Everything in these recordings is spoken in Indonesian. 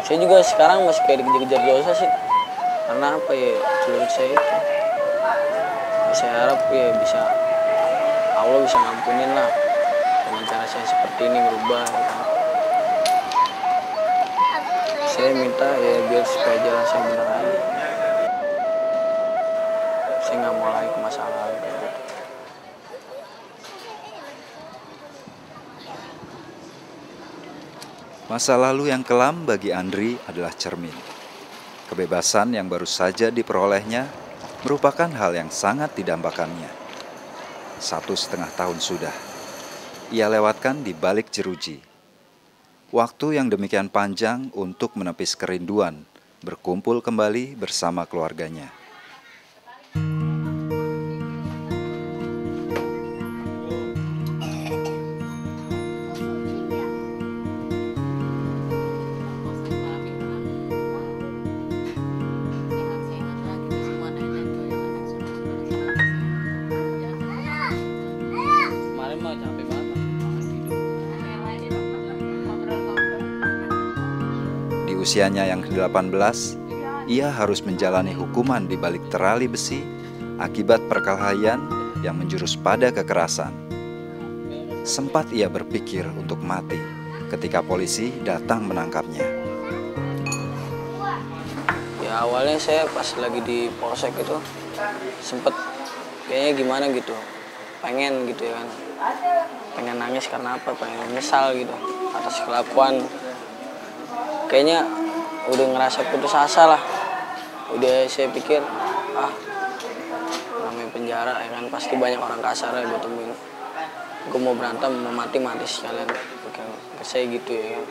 Saya juga sekarang masih kayak dikejar-kejar dosa sih. Karena apa ya, menurut saya itu. Saya harap ya bisa, Allah bisa ngampunin lah. Dengan cara saya seperti ini berubah. Ya kan. Saya minta ya biar supaya jalan saya benar aja. Saya nggak mau lagi ke masa lalu kayak gitu. Masa lalu yang kelam bagi Andri adalah cermin. Kebebasan yang baru saja diperolehnya merupakan hal yang sangat didambakannya. 1,5 tahun sudah ia lewatkan di balik jeruji. Waktu yang demikian panjang untuk menepis kerinduan, berkumpul kembali bersama keluarganya. Di usianya yang ke-18, ia harus menjalani hukuman di balik terali besi akibat perkelahian yang menjurus pada kekerasan. Sempat ia berpikir untuk mati ketika polisi datang menangkapnya. Ya awalnya saya pas lagi di polsek itu sempet kayaknya gimana gitu, pengen gitu ya kan, pengen nangis karena apa, pengen menyesal gitu atas kelakuan. Kayaknya udah ngerasa putus asa lah, udah saya pikir namanya penjara ya kan, pasti banyak orang kasar ya gue temuin. Gue mau berantem, mau mati sekalian. Oke, saya gitu ya kan.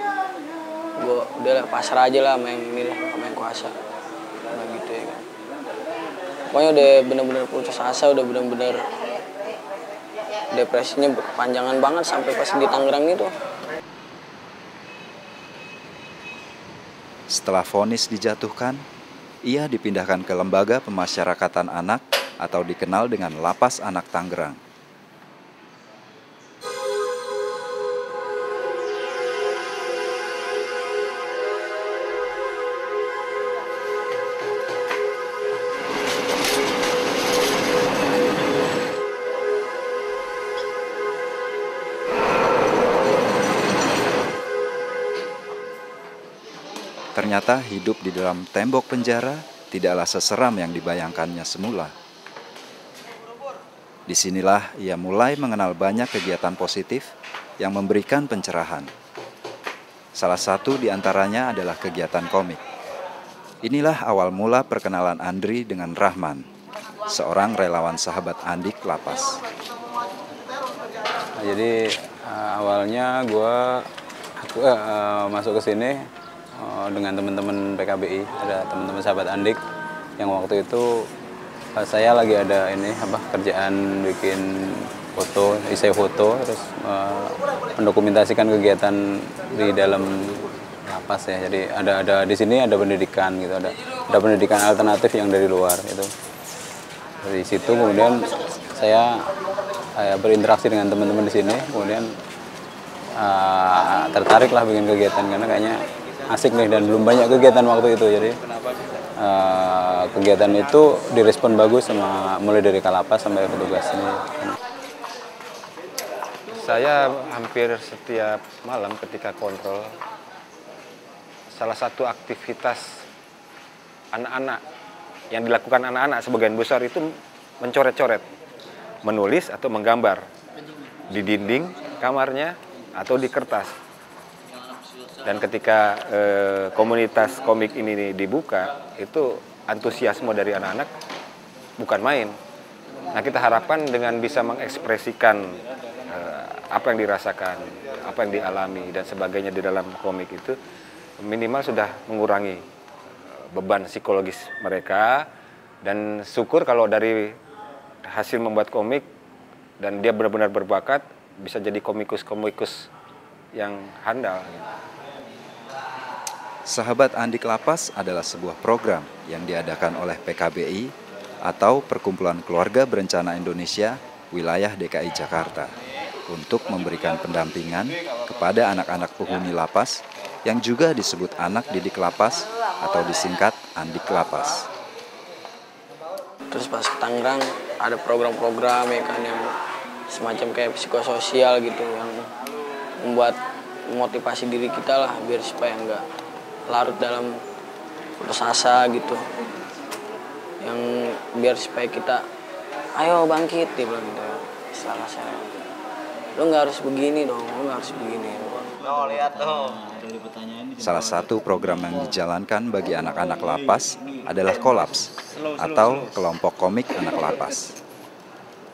Gue udah pasrah aja lah sama yang ini lah, sama yang kuasa. Udah gitu ya kan. Pokoknya udah bener-bener putus asa, udah bener-bener depresinya berkepanjangan banget sampai pas di Tangerang itu. Setelah vonis dijatuhkan, ia dipindahkan ke Lembaga Pemasyarakatan Anak atau dikenal dengan Lapas Anak Tangerang. Ternyata hidup di dalam tembok penjara tidaklah seseram yang dibayangkannya semula. Disinilah ia mulai mengenal banyak kegiatan positif yang memberikan pencerahan. Salah satu di antaranya adalah kegiatan komik. Inilah awal mula perkenalan Andri dengan Rahman, seorang relawan sahabat Andik Lapas. Jadi awalnya aku masuk ke sini dengan teman-teman PKBI, ada teman-teman sahabat Andik yang waktu itu saya lagi ada kerjaan bikin foto, esai foto, terus mendokumentasikan kegiatan di dalam lapas ya. Jadi ada di sini ada pendidikan gitu, ada pendidikan alternatif yang dari luar itu. Dari situ kemudian saya berinteraksi dengan teman-teman di sini, kemudian tertarik lah bikin kegiatan karena kayaknya asik nih dan belum banyak kegiatan waktu itu. Jadi kegiatan itu direspon bagus sama mulai dari Kalapas sampai petugas ini. Saya hampir setiap malam ketika kontrol, salah satu aktivitas anak-anak yang dilakukan anak-anak sebagian besar itu mencoret-coret, menulis atau menggambar di dinding kamarnya atau di kertas. Dan ketika komunitas komik ini dibuka, itu antusiasme dari anak-anak bukan main. Nah, kita harapkan dengan bisa mengekspresikan apa yang dirasakan, apa yang dialami dan sebagainya di dalam komik itu, minimal sudah mengurangi beban psikologis mereka. Dan syukur kalau dari hasil membuat komik dan dia benar-benar berbakat, bisa jadi komikus-komikus yang handal. Sahabat Andik Lapas adalah sebuah program yang diadakan oleh PKBI atau Perkumpulan Keluarga Berencana Indonesia Wilayah DKI Jakarta untuk memberikan pendampingan kepada anak-anak penghuni lapas yang juga disebut anak didik lapas atau disingkat Andik Lapas. Terus pas ke Tangerang ada program-program ya kan yang semacam kayak psikososial gitu yang membuat motivasi diri kita lah biar supaya nggak larut dalam putus asa gitu. Yang biar supaya kita ayo bangkit dia bilang gitu. Salah saya. Lu nggak harus begini dong, lu nggak harus begini. Oh lihat tuh. Salah satu program yang dijalankan bagi anak-anak lapas adalah Kolaps atau kelompok komik anak lapas.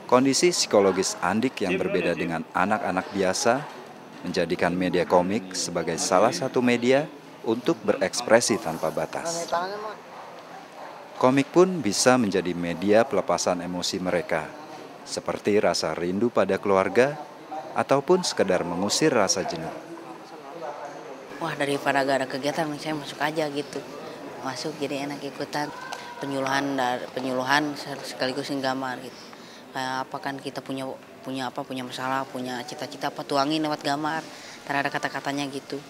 Kondisi psikologis Andik yang berbeda dengan anak-anak biasa menjadikan media komik sebagai salah satu media untuk berekspresi tanpa batas. Komik pun bisa menjadi media pelepasan emosi mereka, seperti rasa rindu pada keluarga ataupun sekedar mengusir rasa jenuh. Wah, daripada gak ada kegiatan saya masuk aja gitu. Masuk jadi enak ikutan penyuluhan sekaligus gambar gitu. Kayak apa kan kita punya masalah, punya cita-cita apa tuangin lewat gambar. Ntar ada kata-katanya gitu.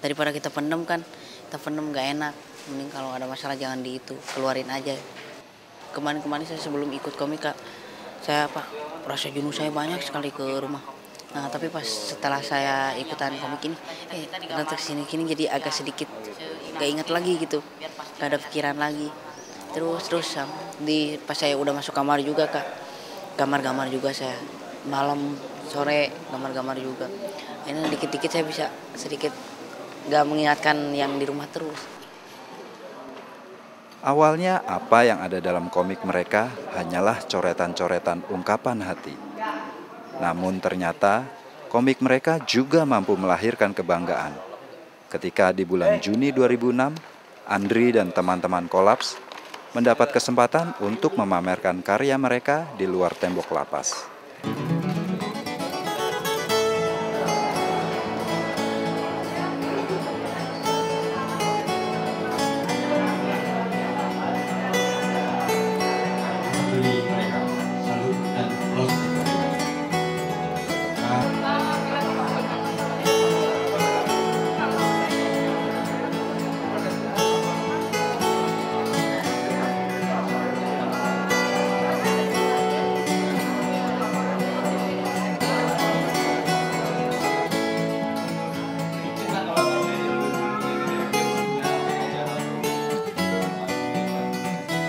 Daripada kita pendem kan, kita pendem gak enak. Mending kalau ada masalah jangan keluarin aja. Kemarin saya sebelum ikut komik Kak, saya rasa jenuh saya banyak sekali ke rumah. Nah, tapi pas setelah saya ikutan komik ini, nanti kesini jadi agak sedikit gak ingat lagi gitu, gak ada pikiran lagi. Terus pas saya udah masuk kamar juga Kak, gambar-gambar juga saya, malam sore gambar-gambar juga. Ini dikit-dikit saya bisa sedikit gak mengingatkan yang di rumah terus. Awalnya apa yang ada dalam komik mereka hanyalah coretan-coretan ungkapan hati. Namun ternyata komik mereka juga mampu melahirkan kebanggaan. Ketika di bulan Juni 2006, Andri dan teman-teman Kolaps mendapat kesempatan untuk memamerkan karya mereka di luar tembok lapas.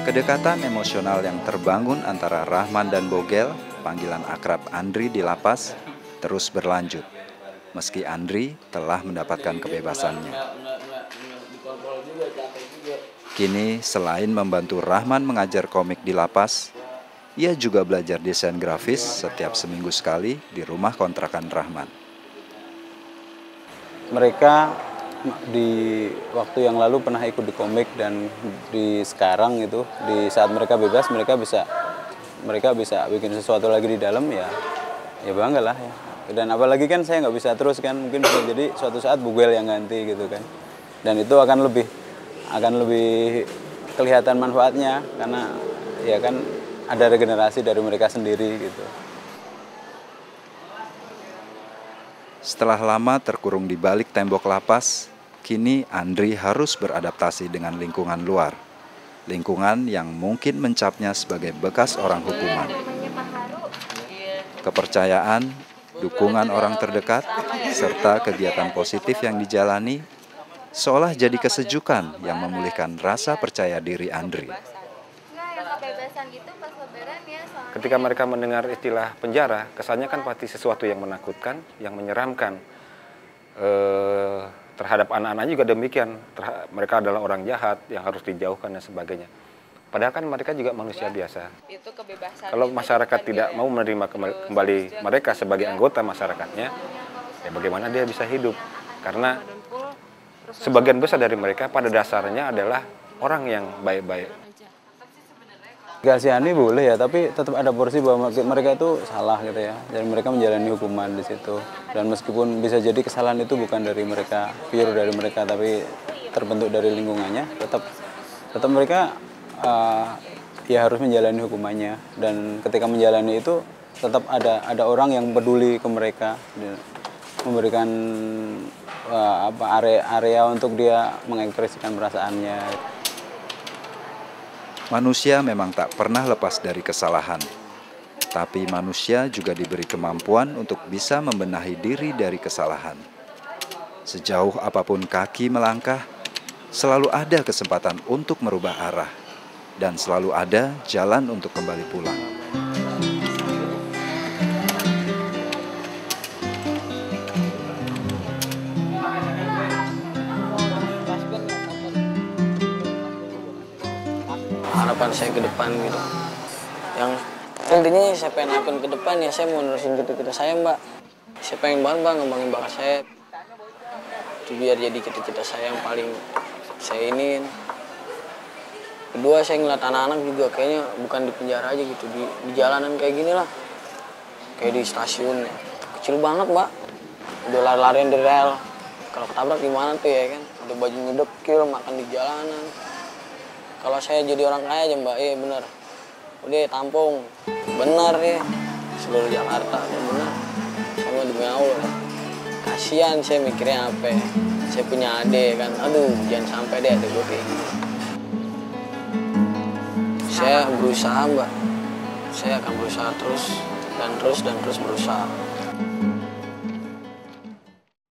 Kedekatan emosional yang terbangun antara Rahman dan Bogel, panggilan akrab Andri di lapas, terus berlanjut. Meski Andri telah mendapatkan kebebasannya. Kini selain membantu Rahman mengajar komik di lapas, ia juga belajar desain grafis setiap seminggu sekali di rumah kontrakan Rahman. Mereka di waktu yang lalu pernah ikut di komik dan di sekarang itu di saat mereka bebas mereka bisa bikin sesuatu lagi di dalam ya bangga lah ya. Dan apalagi kan saya nggak bisa terus kan, mungkin bisa jadi suatu saat Bugel yang ganti gitu kan, dan itu akan lebih kelihatan manfaatnya karena ya kan ada regenerasi dari mereka sendiri gitu. Setelah lama terkurung di balik tembok lapas, kini Andri harus beradaptasi dengan lingkungan luar. Lingkungan yang mungkin mencapnya sebagai bekas orang hukuman. Kepercayaan, dukungan orang terdekat, serta kegiatan positif yang dijalani, seolah jadi kesejukan yang memulihkan rasa percaya diri Andri. Ketika mereka mendengar istilah penjara, kesannya kan pasti sesuatu yang menakutkan, yang menyeramkan. Terhadap anak-anak juga demikian. Mereka adalah orang jahat yang harus dijauhkan dan sebagainya. Padahal kan mereka juga manusia biasa. Kalau masyarakat tidak mau menerima kembali mereka sebagai anggota masyarakatnya, ya bagaimana dia bisa hidup? Karena sebagian besar dari mereka pada dasarnya adalah orang yang baik-baik. Kasihani boleh ya, tapi tetap ada porsi bahwa mereka itu salah gitu ya. Dan mereka menjalani hukuman di situ. Dan meskipun bisa jadi kesalahan itu bukan dari mereka, pure dari mereka, tapi terbentuk dari lingkungannya, tetap mereka ya harus menjalani hukumannya. Dan ketika menjalani itu tetap ada orang yang peduli ke mereka. memberikan area untuk dia mengekspresikan perasaannya. Manusia memang tak pernah lepas dari kesalahan. Tapi manusia juga diberi kemampuan untuk bisa membenahi diri dari kesalahan. Sejauh apapun kaki melangkah, selalu ada kesempatan untuk merubah arah. Dan selalu ada jalan untuk kembali pulang. Harapan saya ke depan gitu. Yang intinya saya pengen lakuin ke depan ya, saya mau nerusin cita-cita saya, Mbak. Saya pengen banget, Mbak, ngembangin bakat saya. Itu biar jadi cita-cita saya yang paling saya ingin. Kedua, saya ngeliat anak-anak juga kayaknya bukan di penjara aja gitu, di jalanan kayak gini lah. Kayak di stasiun ya. Kecil banget, Mbak. Udah lari-larian di rel. Kalau ketabrak gimana tuh ya kan? Udah bajunya dekil, makan di jalanan. Kalau saya jadi orang kaya aja, Mbak, iya bener. Udah tampung, bener ya. Seluruh Jakarta, ya bener. Sama demi Allah. Kasian saya mikirnya apa ya. Saya punya adik kan, aduh jangan sampai deh adik gue kayak gini. Saya berusaha, Mbak. Saya akan berusaha terus dan terus berusaha.